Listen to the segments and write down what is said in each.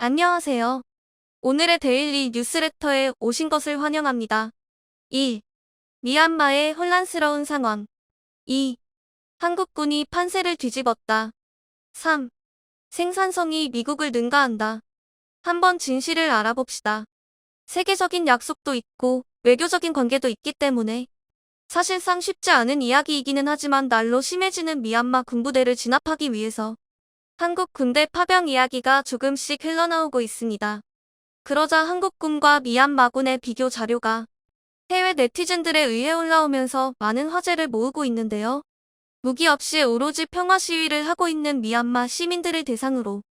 안녕하세요. 오늘의 데일리 뉴스레터에 오신 것을 환영합니다. 1. 미얀마의 혼란스러운 상황. 2. 한국군이 판세를 뒤집었다. 3. 생산성이 미국을 능가한다. 한번 진실을 알아봅시다. 세계적인 약속도 있고 외교적인 관계도 있기 때문에 사실상 쉽지 않은 이야기이기는 하지만 날로 심해지는 미얀마 군부대를 진압하기 위해서 한국 군대 파병 이야기가 조금씩 흘러나오고 있습니다. 그러자 한국군과 미얀마군의 비교 자료가 해외 네티즌들에 의해 올라오면서 많은 화제를 모으고 있는데요. 무기 없이 오로지 평화 시위를 하고 있는 미얀마 시민들을 대상으로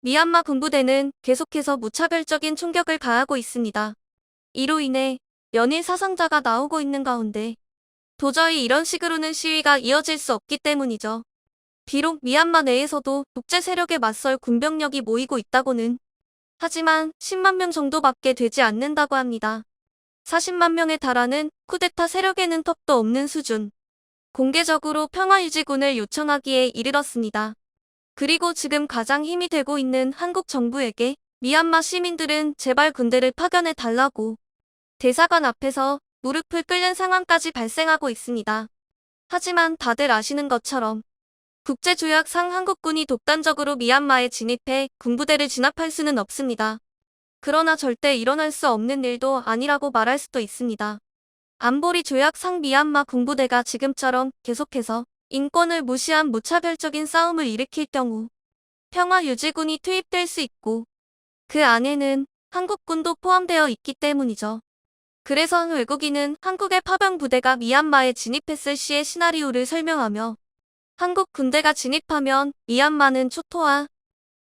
미얀마 군부대는 계속해서 무차별적인 총격을 가하고 있습니다. 이로 인해 연일 사상자가 나오고 있는 가운데 도저히 이런 식으로는 시위가 이어질 수 없기 때문이죠. 비록 미얀마 내에서도 독재 세력에 맞설 군병력이 모이고 있다고는 하지만 10만 명 정도밖에 되지 않는다고 합니다. 40만 명에 달하는 쿠데타 세력에는 턱도 없는 수준. 공개적으로 평화유지군을 요청하기에 이르렀습니다. 그리고 지금 가장 힘이 되고 있는 한국 정부에게 미얀마 시민들은 제발 군대를 파견해 달라고 대사관 앞에서 무릎을 꿇는 상황까지 발생하고 있습니다. 하지만 다들 아시는 것처럼 국제조약상 한국군이 독단적으로 미얀마에 진입해 군부대를 진압할 수는 없습니다. 그러나 절대 일어날 수 없는 일도 아니라고 말할 수도 있습니다. 안보리 조약상 미얀마 군부대가 지금처럼 계속해서 인권을 무시한 무차별적인 싸움을 일으킬 경우 평화유지군이 투입될 수 있고 그 안에는 한국군도 포함되어 있기 때문이죠. 그래서 외국인은 한국의 파병 부대가 미얀마에 진입했을 시의 시나리오를 설명하며 한국 군대가 진입하면 미얀마는 초토화.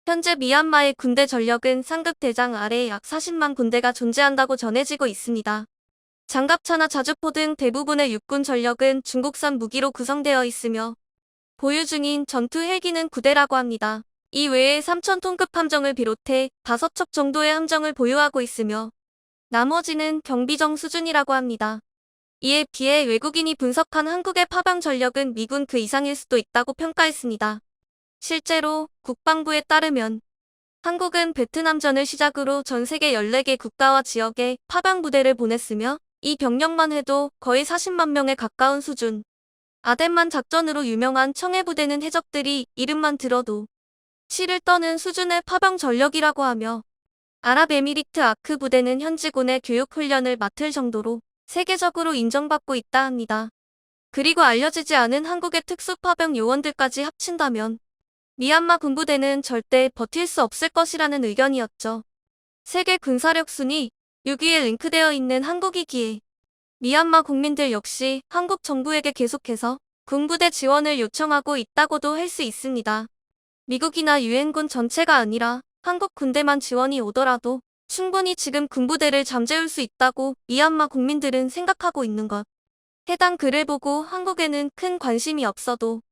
현재 미얀마의 군대 전력은 상급 대장 아래 약 40만 군대가 존재한다고 전해지고 있습니다. 장갑차나 자주포 등 대부분의 육군 전력은 중국산 무기로 구성되어 있으며 보유 중인 전투 헬기는 9대라고 합니다. 이 외에 3,000톤급 함정을 비롯해 5척 정도의 함정을 보유하고 있으며 나머지는 경비정 수준이라고 합니다. 이에 비해 외국인이 분석한 한국의 파병 전력은 미군 그 이상일 수도 있다고 평가했습니다. 실제로 국방부에 따르면 한국은 베트남전을 시작으로 전 세계 14개 국가와 지역에 파병 부대를 보냈으며 이 병력만 해도 거의 40만 명에 가까운 수준. 아덴만 작전으로 유명한 청해부대는 해적들이 이름만 들어도 치를 떠는 수준의 파병 전력이라고 하며 아랍에미리트 아크 부대는 현지군의 교육 훈련을 맡을 정도로 세계적으로 인정받고 있다 합니다. 그리고 알려지지 않은 한국의 특수파병 요원들까지 합친다면 미얀마 군부대는 절대 버틸 수 없을 것이라는 의견이었죠. 세계 군사력 순위 6위에 링크되어 있는 한국이기에 미얀마 국민들 역시 한국 정부에게 계속해서 군부대 지원을 요청하고 있다고도 할 수 있습니다. 미국이나 유엔군 전체가 아니라 한국 군대만 지원이 오더라도 충분히 지금 군부대를 잠재울 수 있다고 미얀마 국민들은 생각하고 있는 것. 해당 글을 보고 한국에는 큰 관심이 없어도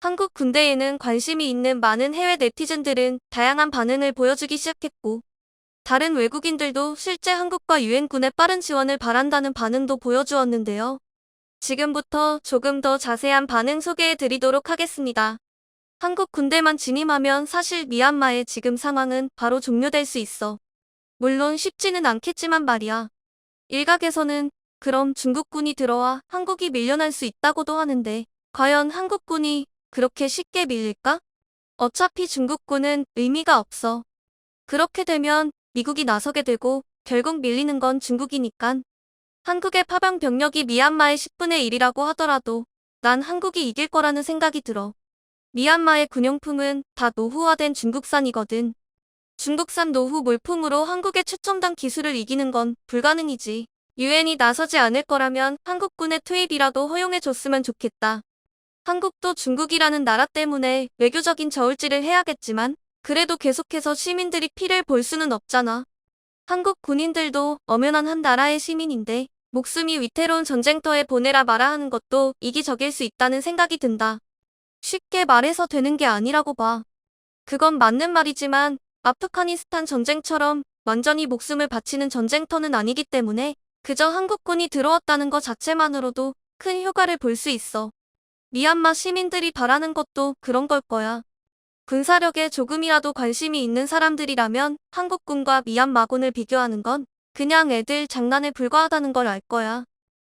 한국 군대에는 관심이 있는 많은 해외 네티즌들은 다양한 반응을 보여주기 시작했고 다른 외국인들도 실제 한국과 유엔군의 빠른 지원을 바란다는 반응도 보여주었는데요. 지금부터 조금 더 자세한 반응 소개해 드리도록 하겠습니다. 한국 군대만 진임하면 사실 미얀마의 지금 상황은 바로 종료될 수 있어. 물론 쉽지는 않겠지만 말이야. 일각에서는 그럼 중국군이 들어와 한국이 밀려날 수 있다고도 하는데 과연 한국군이 그렇게 쉽게 밀릴까? 어차피 중국군은 의미가 없어. 그렇게 되면 미국이 나서게 되고 결국 밀리는 건 중국이니깐. 한국의 파병 병력이 미얀마의 10분의 1이라고 하더라도 난 한국이 이길 거라는 생각이 들어. 미얀마의 군용품은 다 노후화된 중국산이거든. 중국산 노후 물품으로 한국의 최첨단 기술을 이기는 건 불가능이지. 유엔이 나서지 않을 거라면 한국군의 투입이라도 허용해줬으면 좋겠다. 한국도 중국이라는 나라 때문에 외교적인 저울질을 해야겠지만 그래도 계속해서 시민들이 피를 볼 수는 없잖아. 한국 군인들도 엄연한 한 나라의 시민인데 목숨이 위태로운 전쟁터에 보내라 마라 하는 것도 이기적일 수 있다는 생각이 든다. 쉽게 말해서 되는 게 아니라고 봐. 그건 맞는 말이지만 아프가니스탄 전쟁처럼 완전히 목숨을 바치는 전쟁터는 아니기 때문에 그저 한국군이 들어왔다는 것 자체만으로도 큰 효과를 볼 수 있어. 미얀마 시민들이 바라는 것도 그런 걸 거야. 군사력에 조금이라도 관심이 있는 사람들이라면 한국군과 미얀마군을 비교하는 건 그냥 애들 장난에 불과하다는 걸 알 거야.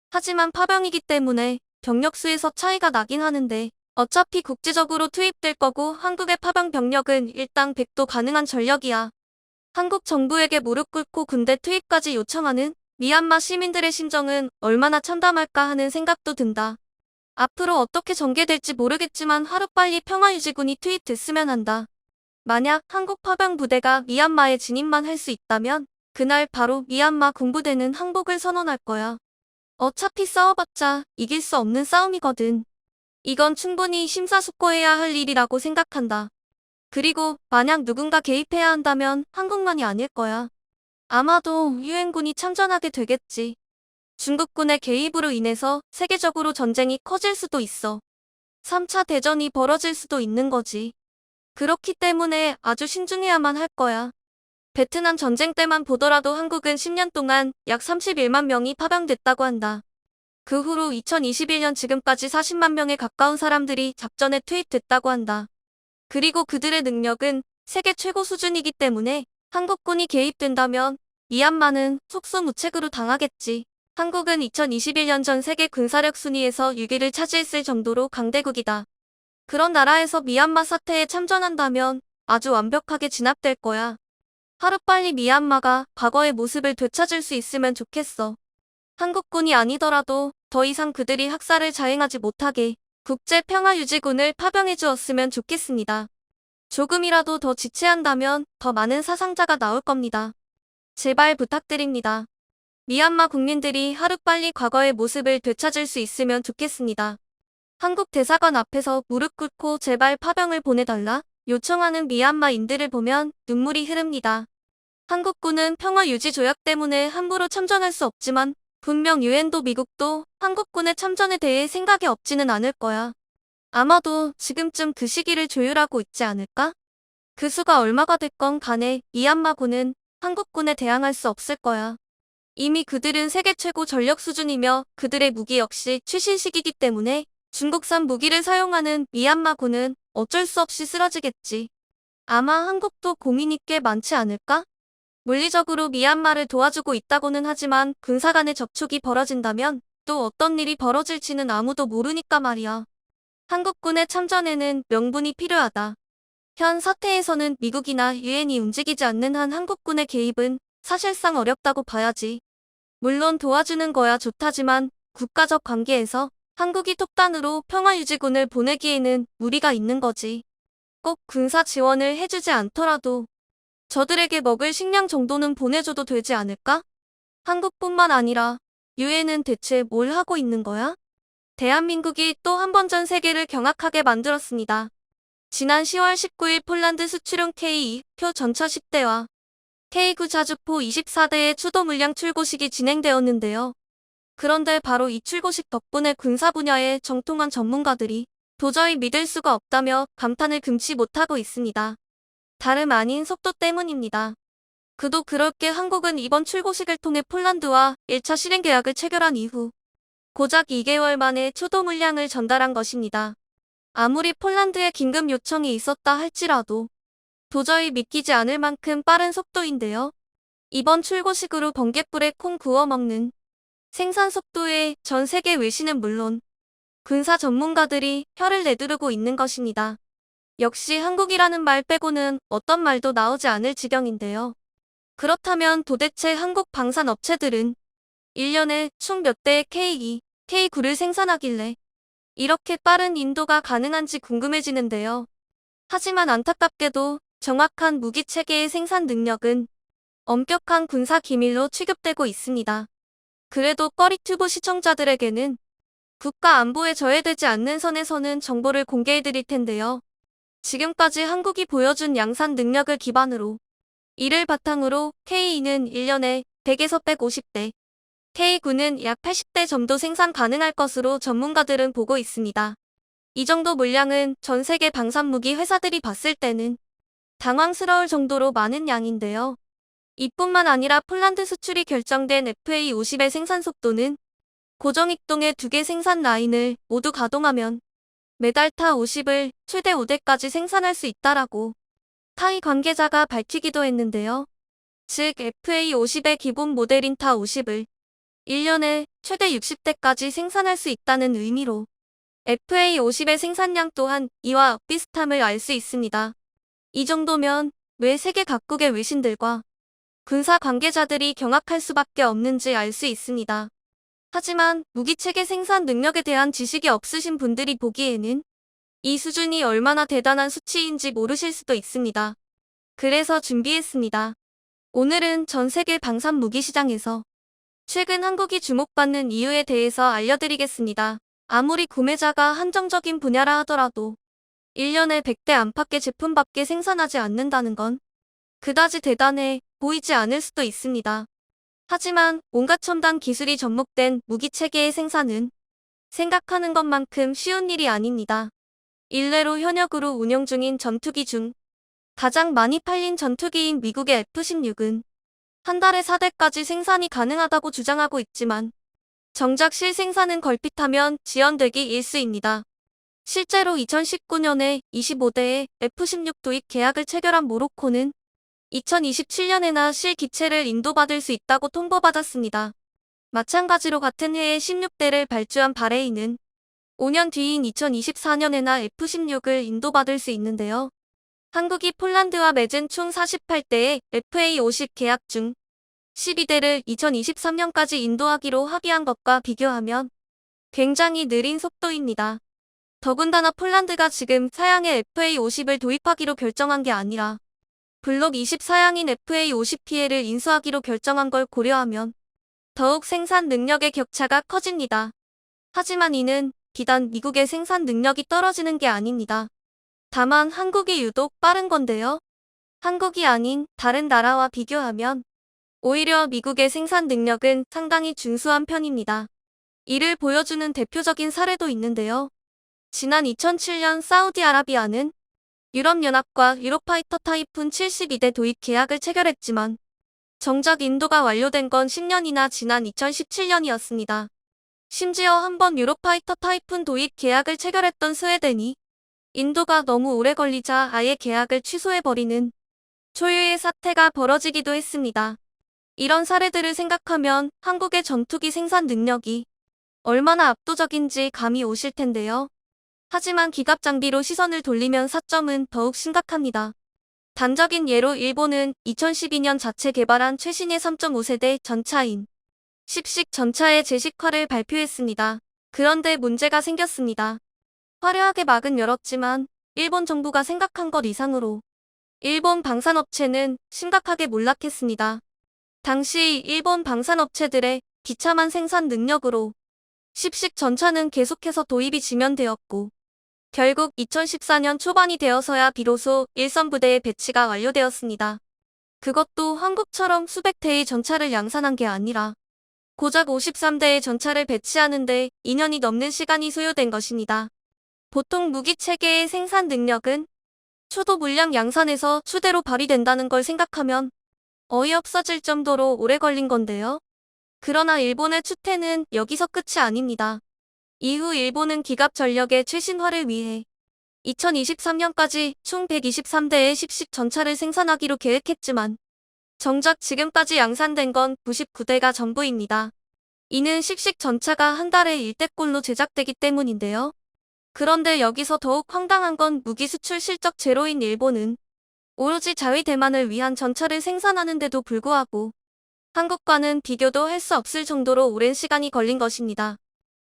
하지만 파병이기 때문에 병력 수에서 차이가 나긴 하는데 어차피 국제적으로 투입될 거고 한국의 파병 병력은 일당 100도 가능한 전력이야. 한국 정부에게 무릎 꿇고 군대 투입까지 요청하는 미얀마 시민들의 심정은 얼마나 참담할까 하는 생각도 든다. 앞으로 어떻게 전개될지 모르겠지만 하루빨리 평화유지군이 투입됐으면 한다. 만약 한국 파병 부대가 미얀마에 진입만 할 수 있다면 그날 바로 미얀마 군부대는 항복을 선언할 거야. 어차피 싸워봤자 이길 수 없는 싸움이거든. 이건 충분히 심사숙고해야 할 일이라고 생각한다. 그리고 만약 누군가 개입해야 한다면 한국만이 아닐 거야. 아마도 유엔군이 참전하게 되겠지. 중국군의 개입으로 인해서 세계적으로 전쟁이 커질 수도 있어. 3차 대전이 벌어질 수도 있는 거지. 그렇기 때문에 아주 신중해야만 할 거야. 베트남 전쟁 때만 보더라도 한국은 10년 동안 약 31만 명이 파병됐다고 한다. 그 후로 2021년 지금까지 40만 명에 가까운 사람들이 작전에 투입됐다고 한다. 그리고 그들의 능력은 세계 최고 수준이기 때문에 한국군이 개입된다면 미얀마는 속수무책으로 당하겠지. 한국은 2021년 전 세계 군사력 순위에서 6위를 차지했을 정도로 강대국이다. 그런 나라에서 미얀마 사태에 참전한다면 아주 완벽하게 진압될 거야. 하루빨리 미얀마가 과거의 모습을 되찾을 수 있으면 좋겠어. 한국군이 아니더라도 더 이상 그들이 학살을 자행하지 못하게 국제평화유지군을 파병해 주었으면 좋겠습니다. 조금이라도 더 지체한다면 더 많은 사상자가 나올 겁니다. 제발 부탁드립니다. 미얀마 국민들이 하루빨리 과거의 모습을 되찾을 수 있으면 좋겠습니다. 한국 대사관 앞에서 무릎 꿇고 제발 파병을 보내달라 요청하는 미얀마인들을 보면 눈물이 흐릅니다. 한국군은 평화유지조약 때문에 함부로 참전할 수 없지만 분명 유엔도 미국도 한국군의 참전에 대해 생각이 없지는 않을 거야. 아마도 지금쯤 그 시기를 조율하고 있지 않을까? 그 수가 얼마가 됐건 간에 미얀마군은 한국군에 대항할 수 없을 거야. 이미 그들은 세계 최고 전력 수준이며 그들의 무기 역시 최신식이기 때문에 중국산 무기를 사용하는 미얀마군은 어쩔 수 없이 쓰러지겠지. 아마 한국도 고민이 꽤 많지 않을까? 물리적으로 미얀마를 도와주고 있다고는 하지만 군사 간의 접촉이 벌어진다면 또 어떤 일이 벌어질지는 아무도 모르니까 말이야. 한국군의 참전에는 명분이 필요하다. 현 사태에서는 미국이나 유엔이 움직이지 않는 한 한국군의 개입은 사실상 어렵다고 봐야지. 물론 도와주는 거야 좋다지만 국가적 관계에서 한국이 톡단으로 평화유지군을 보내기에는 무리가 있는 거지. 꼭 군사 지원을 해주지 않더라도 저들에게 먹을 식량 정도는 보내줘도 되지 않을까? 한국뿐만 아니라 유엔은 대체 뭘 하고 있는 거야? 대한민국이 또 한 번 전 세계를 경악하게 만들었습니다. 지난 10월 19일 폴란드 수출용 K2표 전차 10대와 K9 자주포 24대의 추도 물량 출고식이 진행되었는데요. 그런데 바로 이 출고식 덕분에 군사 분야의 정통한 전문가들이 도저히 믿을 수가 없다며 감탄을 금치 못하고 있습니다. 다름 아닌 속도 때문입니다. 그도 그럴 게 한국은 이번 출고식을 통해 폴란드와 1차 실행 계약을 체결한 이후 고작 2개월 만에 초도 물량을 전달한 것입니다. 아무리 폴란드에 긴급 요청이 있었다 할지라도 도저히 믿기지 않을 만큼 빠른 속도인데요. 이번 출고식으로 번갯불에 콩 구워 먹는 생산 속도에 전 세계 외신은 물론 군사 전문가들이 혀를 내두르고 있는 것입니다. 역시 한국이라는 말 빼고는 어떤 말도 나오지 않을 지경인데요. 그렇다면 도대체 한국 방산 업체들은 1년에 총 몇 대의 K2, K9를 생산하길래 이렇게 빠른 인도가 가능한지 궁금해지는데요. 하지만 안타깝게도 정확한 무기 체계의 생산 능력은 엄격한 군사 기밀로 취급되고 있습니다. 그래도 꺼리튜브 시청자들에게는 국가 안보에 저해되지 않는 선에서는 정보를 공개해드릴 텐데요. 지금까지 한국이 보여준 양산 능력을 기반으로 이를 바탕으로 K2는 1년에 100에서 150대, K9는 약 80대 정도 생산 가능할 것으로 전문가들은 보고 있습니다. 이 정도 물량은 전 세계 방산무기 회사들이 봤을 때는 당황스러울 정도로 많은 양인데요. 이뿐만 아니라 폴란드 수출이 결정된 FA50의 생산 속도는 고정익동의 2개 생산 라인을 모두 가동하면 매달 타 50을 최대 5대까지 생산할 수 있다라고 타이 관계자가 밝히기도 했는데요. 즉 FA50의 기본 모델인 타 50을 1년에 최대 60대까지 생산할 수 있다는 의미로 FA50의 생산량 또한 이와 비슷함을 알 수 있습니다. 이 정도면 왜 세계 각국의 외신들과 군사 관계자들이 경악할 수밖에 없는지 알 수 있습니다. 하지만 무기체계 생산 능력에 대한 지식이 없으신 분들이 보기에는 이 수준이 얼마나 대단한 수치인지 모르실 수도 있습니다. 그래서 준비했습니다. 오늘은 전 세계 방산 무기 시장에서 최근 한국이 주목받는 이유에 대해서 알려드리겠습니다. 아무리 구매자가 한정적인 분야라 하더라도 1년에 100대 안팎의 제품밖에 생산하지 않는다는 건 그다지 대단해 보이지 않을 수도 있습니다. 하지만 온갖 첨단 기술이 접목된 무기체계의 생산은 생각하는 것만큼 쉬운 일이 아닙니다. 일례로 현역으로 운영 중인 전투기 중 가장 많이 팔린 전투기인 미국의 F-16은 한 달에 4대까지 생산이 가능하다고 주장하고 있지만 정작 실생산은 걸핏하면 지연되기 일쑤입니다. 실제로 2019년에 25대의 F-16 도입 계약을 체결한 모로코는 2027년에나 실기체를 인도받을 수 있다고 통보받았습니다. 마찬가지로 같은 해에 16대를 발주한 바레인은 5년 뒤인 2024년에나 F-16을 인도받을 수 있는데요. 한국이 폴란드와 맺은 총 48대의 FA50 계약 중 12대를 2023년까지 인도하기로 합의한 것과 비교하면 굉장히 느린 속도입니다. 더군다나 폴란드가 지금 사양의 FA50을 도입하기로 결정한 게 아니라 블록 24양인 FA50P를 인수하기로 결정한 걸 고려하면 더욱 생산 능력의 격차가 커집니다. 하지만 이는 비단 미국의 생산 능력이 떨어지는 게 아닙니다. 다만 한국이 유독 빠른 건데요. 한국이 아닌 다른 나라와 비교하면 오히려 미국의 생산 능력은 상당히 준수한 편입니다. 이를 보여주는 대표적인 사례도 있는데요. 지난 2007년 사우디아라비아는 유럽연합과 유로파이터 타이푼 72대 도입 계약을 체결했지만 정작 인도가 완료된 건 10년이나 지난 2017년이었습니다. 심지어 한번 유로파이터 타이푼 도입 계약을 체결했던 스웨덴이 인도가 너무 오래 걸리자 아예 계약을 취소해버리는 초유의 사태가 벌어지기도 했습니다. 이런 사례들을 생각하면 한국의 전투기 생산 능력이 얼마나 압도적인지 감이 오실 텐데요. 하지만 기갑 장비로 시선을 돌리면 사점은 더욱 심각합니다. 단적인 예로 일본은 2012년 자체 개발한 최신의 3.5세대 전차인 10식 전차의 제식화를 발표했습니다. 그런데 문제가 생겼습니다. 화려하게 막은 열었지만 일본 정부가 생각한 것 이상으로 일본 방산업체는 심각하게 몰락했습니다. 당시 일본 방산업체들의 비참한 생산 능력으로 10식 전차는 계속해서 도입이 지연되었고 결국 2014년 초반이 되어서야 비로소 일선 부대의 배치가 완료되었습니다. 그것도 한국처럼 수백 대의 전차를 양산한 게 아니라 고작 53대의 전차를 배치하는데 2년이 넘는 시간이 소요된 것입니다. 보통 무기체계의 생산 능력은 초도 물량 양산에서 추대로 발휘된다는 걸 생각하면 어이없어질 정도로 오래 걸린 건데요. 그러나 일본의 추태는 여기서 끝이 아닙니다. 이후 일본은 기갑 전력의 최신화를 위해 2023년까지 총 123대의 10식 전차를 생산하기로 계획했지만 정작 지금까지 양산된 건 99대가 전부입니다. 이는 10식 전차가 한 달에 1대꼴로 제작되기 때문인데요. 그런데 여기서 더욱 황당한 건 무기 수출 실적 제로인 일본은 오로지 자위 대만을 위한 전차를 생산하는데도 불구하고 한국과는 비교도 할 수 없을 정도로 오랜 시간이 걸린 것입니다.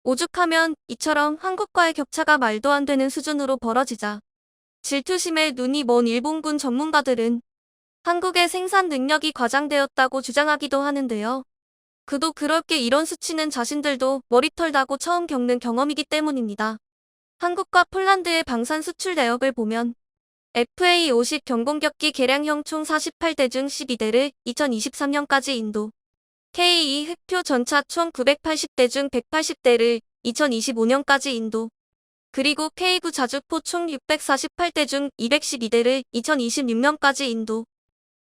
오죽하면 이처럼 한국과의 격차가 말도 안 되는 수준으로 벌어지자 질투심에 눈이 먼 일본군 전문가들은 한국의 생산 능력이 과장되었다고 주장하기도 하는데요. 그도 그럴 게 이런 수치는 자신들도 머리털 다고 처음 겪는 경험이기 때문입니다. 한국과 폴란드의 방산 수출 내역을 보면 FA50 경공격기 개량형 총 48대 중 12대를 2023년까지 인도, K2 흑표 전차 총 980대 중 180대를 2025년까지 인도, 그리고 K9 자주포 총 648대 중 212대를 2026년까지 인도,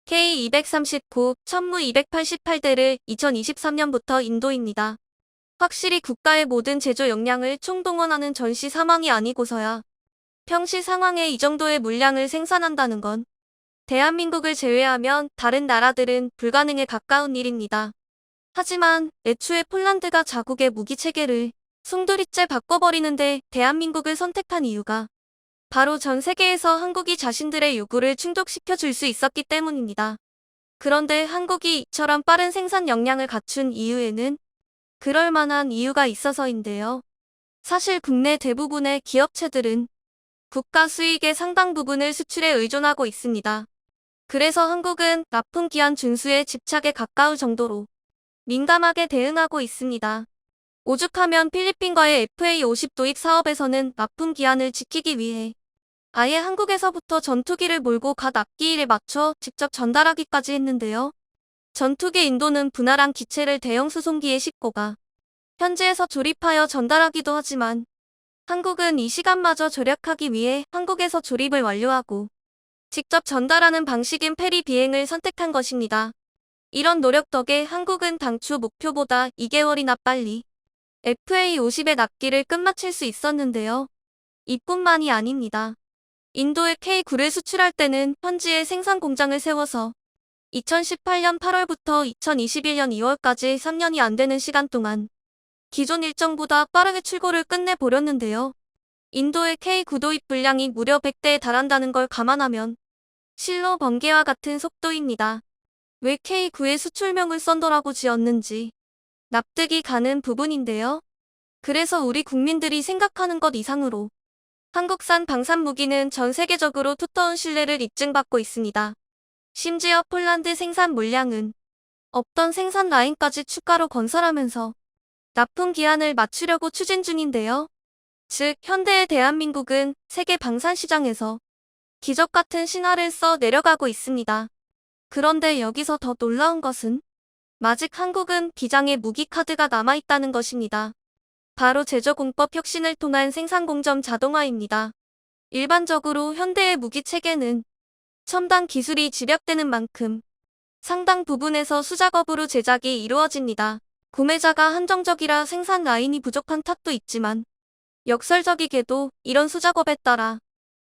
K239 천무 288대를 2023년부터 인도입니다. 확실히 국가의 모든 제조 역량을 총동원하는 전시 상황이 아니고서야 평시 상황에 이 정도의 물량을 생산한다는 건 대한민국을 제외하면 다른 나라들은 불가능에 가까운 일입니다. 하지만 애초에 폴란드가 자국의 무기 체계를 송두리째 바꿔버리는데 대한민국을 선택한 이유가 바로 전 세계에서 한국이 자신들의 요구를 충족시켜 줄 수 있었기 때문입니다. 그런데 한국이 이처럼 빠른 생산 역량을 갖춘 이유에는 그럴 만한 이유가 있어서인데요. 사실 국내 대부분의 기업체들은 국가 수익의 상당 부분을 수출에 의존하고 있습니다. 그래서 한국은 납품기한 준수에 집착에 가까울 정도로 민감하게 대응하고 있습니다. 오죽하면 필리핀과의 FA50 도입 사업에서는 납품기한을 지키기 위해 아예 한국에서부터 전투기를 몰고 갓 납기일에 맞춰 직접 전달하기까지 했는데요. 전투기 인도는 분할한 기체를 대형 수송기에 싣고 가 현지에서 조립하여 전달하기도 하지만 한국은 이 시간마저 절약하기 위해 한국에서 조립을 완료하고 직접 전달하는 방식인 페리 비행을 선택한 것입니다. 이런 노력 덕에 한국은 당초 목표보다 2개월이나 빨리 FA50의 납기를 끝마칠 수 있었는데요. 이뿐만이 아닙니다. 인도에 K9를 수출할 때는 현지에 생산 공장을 세워서 2018년 8월부터 2021년 2월까지 3년이 안 되는 시간 동안 기존 일정보다 빠르게 출고를 끝내버렸는데요. 인도의 K9 도입 분량이 무려 100대에 달한다는 걸 감안하면 실로 번개와 같은 속도입니다. 왜 K9의 수출명을 썬더라고 지었는지 납득이 가는 부분인데요. 그래서 우리 국민들이 생각하는 것 이상으로 한국산 방산 무기는 전 세계적으로 두터운 신뢰를 입증받고 있습니다. 심지어 폴란드 생산 물량은 없던 생산 라인까지 추가로 건설하면서 납품 기한을 맞추려고 추진 중인데요. 즉, 현대의 대한민국은 세계 방산 시장에서 기적 같은 신화를 써 내려가고 있습니다. 그런데 여기서 더 놀라운 것은 아직 한국은 비장의 무기 카드가 남아있다는 것입니다. 바로 제조공법 혁신을 통한 생산공정 자동화입니다. 일반적으로 현대의 무기 체계는 첨단 기술이 집약되는 만큼 상당 부분에서 수작업으로 제작이 이루어집니다. 구매자가 한정적이라 생산 라인이 부족한 탓도 있지만 역설적이게도 이런 수작업에 따라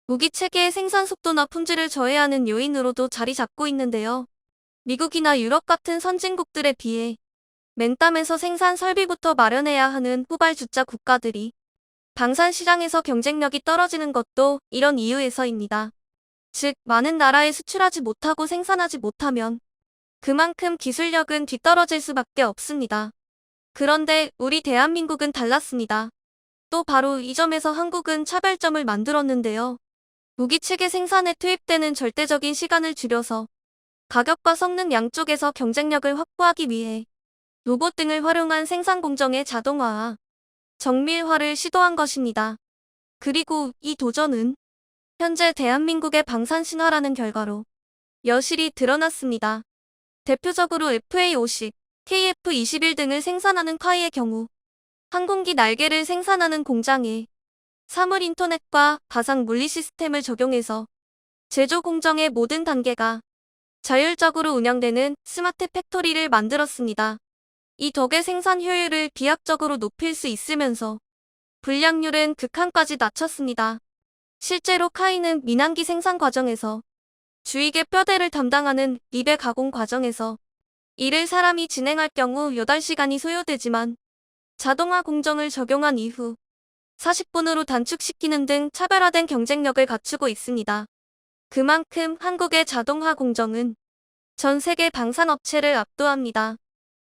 무기 체계의 생산 속도나 품질을 저해하는 요인으로도 자리 잡고 있는데요. 미국이나 유럽 같은 선진국들에 비해 맨땅에서 생산 설비부터 마련해야 하는 후발주자 국가들이 방산 시장에서 경쟁력이 떨어지는 것도 이런 이유에서입니다. 즉, 많은 나라에 수출하지 못하고 생산하지 못하면 그만큼 기술력은 뒤떨어질 수밖에 없습니다. 그런데 우리 대한민국은 달랐습니다. 또 바로 이 점에서 한국은 차별점을 만들었는데요. 무기체계 생산에 투입되는 절대적인 시간을 줄여서 가격과 성능 양쪽에서 경쟁력을 확보하기 위해 로봇 등을 활용한 생산 공정의 자동화와 정밀화를 시도한 것입니다. 그리고 이 도전은 현재 대한민국의 방산 신화라는 결과로 여실히 드러났습니다. 대표적으로 FA50, KF21 등을 생산하는 카이의 경우 항공기 날개를 생산하는 공장에 사물 인터넷과 가상 물리 시스템을 적용해서 제조 공정의 모든 단계가 자율적으로 운영되는 스마트 팩토리를 만들었습니다. 이 덕에 생산 효율을 비약적으로 높일 수 있으면서 불량률은 극한까지 낮췄습니다. 실제로 카이는 민항기 생산 과정에서 주익의 뼈대를 담당하는 리베 가공 과정에서 일을 사람이 진행할 경우 8시간이 소요되지만 자동화 공정을 적용한 이후 40분으로 단축시키는 등 차별화된 경쟁력을 갖추고 있습니다. 그만큼 한국의 자동화 공정은 전 세계 방산업체를 압도합니다.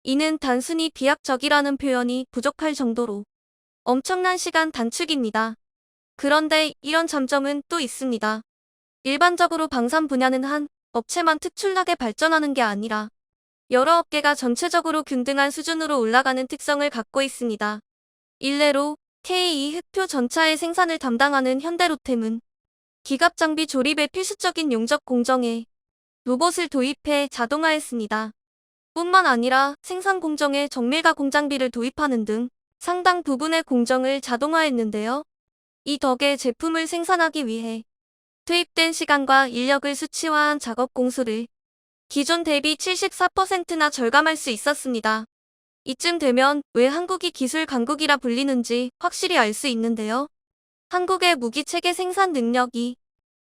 이는 단순히 비약적이라는 표현이 부족할 정도로 엄청난 시간 단축입니다. 그런데 이런 장점은 또 있습니다. 일반적으로 방산 분야는 한 업체만 특출나게 발전하는 게 아니라 여러 업계가 전체적으로 균등한 수준으로 올라가는 특성을 갖고 있습니다. 일례로 K2 흑표 전차의 생산을 담당하는 현대로템은 기갑 장비 조립의 필수적인 용접 공정에 로봇을 도입해 자동화했습니다. 뿐만 아니라 생산 공정에 정밀 가공 장비를 도입하는 등 상당 부분의 공정을 자동화했는데요. 이 덕에 제품을 생산하기 위해 투입된 시간과 인력을 수치화한 작업 공수를 기존 대비 74%나 절감할 수 있었습니다. 이쯤 되면 왜 한국이 기술 강국이라 불리는지 확실히 알 수 있는데요. 한국의 무기 체계 생산 능력이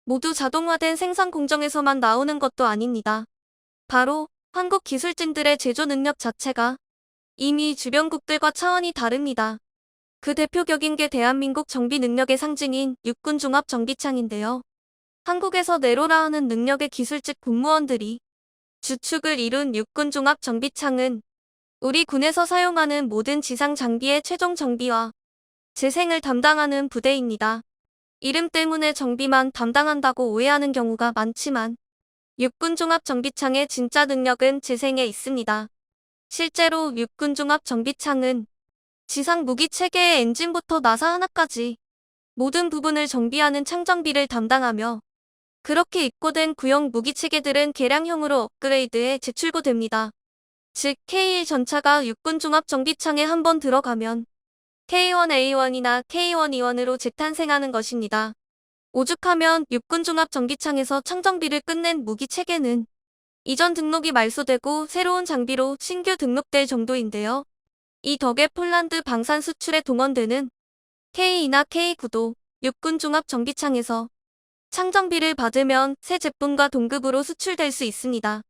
모두 자동화된 생산 공정에서만 나오는 것도 아닙니다. 바로 한국 기술진들의 제조 능력 자체가 이미 주변국들과 차원이 다릅니다. 그 대표격인 게 대한민국 정비 능력의 상징인 육군 종합 정비창인데요. 한국에서 내로라 하는 능력의 기술직 군무원들이 주축을 이룬 육군 종합 정비창은 우리 군에서 사용하는 모든 지상 장비의 최종 정비와 재생을 담당하는 부대입니다. 이름 때문에 정비만 담당한다고 오해하는 경우가 많지만 육군 종합 정비창의 진짜 능력은 재생에 있습니다. 실제로 육군 종합 정비창은 지상 무기 체계의 엔진부터 나사 하나까지 모든 부분을 정비하는 창정비를 담당하며 그렇게 입고된 구형 무기 체계들은 개량형으로 업그레이드해 재출고됩니다. 즉 K1 전차가 육군 종합 정비창에 한번 들어가면 K1A1이나 K1E1으로 재탄생하는 것입니다. 오죽하면 육군 종합 정비창에서 창정비를 끝낸 무기 체계는 이전 등록이 말소되고 새로운 장비로 신규 등록될 정도인데요. 이 덕에 폴란드 방산 수출에 동원되는 K2나 K9도 육군 종합 정비창에서 창정비를 받으면 새 제품과 동급으로 수출될 수 있습니다.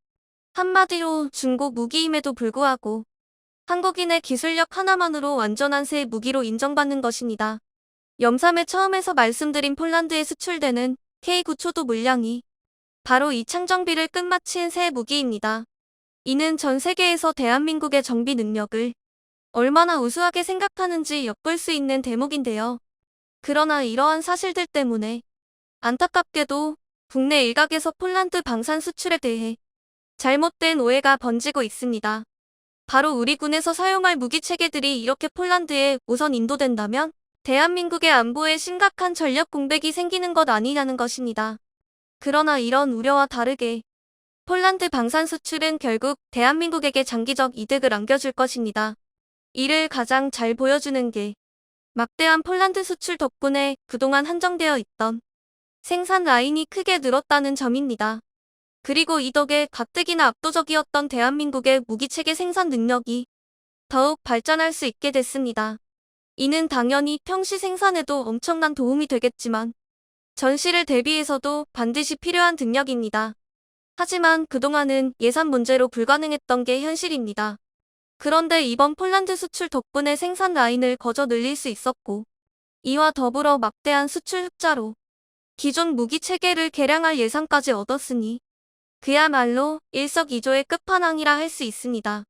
한마디로 중고 무기임에도 불구하고 한국인의 기술력 하나만으로 완전한 새 무기로 인정받는 것입니다. 염삼의 처음에서 말씀드린 폴란드에 수출되는 K9 초도 물량이 바로 이 창정비를 끝마친 새 무기입니다. 이는 전 세계에서 대한민국의 정비 능력을 얼마나 우수하게 생각하는지 엿볼 수 있는 대목인데요. 그러나 이러한 사실들 때문에 안타깝게도 국내 일각에서 폴란드 방산 수출에 대해 잘못된 오해가 번지고 있습니다. 바로 우리 군에서 사용할 무기 체계들이 이렇게 폴란드에 우선 인도된다면 대한민국의 안보에 심각한 전력 공백이 생기는 것 아니냐는 것입니다. 그러나 이런 우려와 다르게 폴란드 방산 수출은 결국 대한민국에게 장기적 이득을 안겨줄 것입니다. 이를 가장 잘 보여주는 게 막대한 폴란드 수출 덕분에 그동안 한정되어 있던 생산 라인이 크게 늘었다는 점입니다. 그리고 이 덕에 가뜩이나 압도적이었던 대한민국의 무기체계 생산 능력이 더욱 발전할 수 있게 됐습니다. 이는 당연히 평시 생산에도 엄청난 도움이 되겠지만 전시를 대비해서도 반드시 필요한 능력입니다. 하지만 그동안은 예산 문제로 불가능했던 게 현실입니다. 그런데 이번 폴란드 수출 덕분에 생산 라인을 거저 늘릴 수 있었고 이와 더불어 막대한 수출 흑자로 기존 무기 체계를 개량할 예산까지 얻었으니 그야말로 일석이조의 끝판왕이라 할 수 있습니다.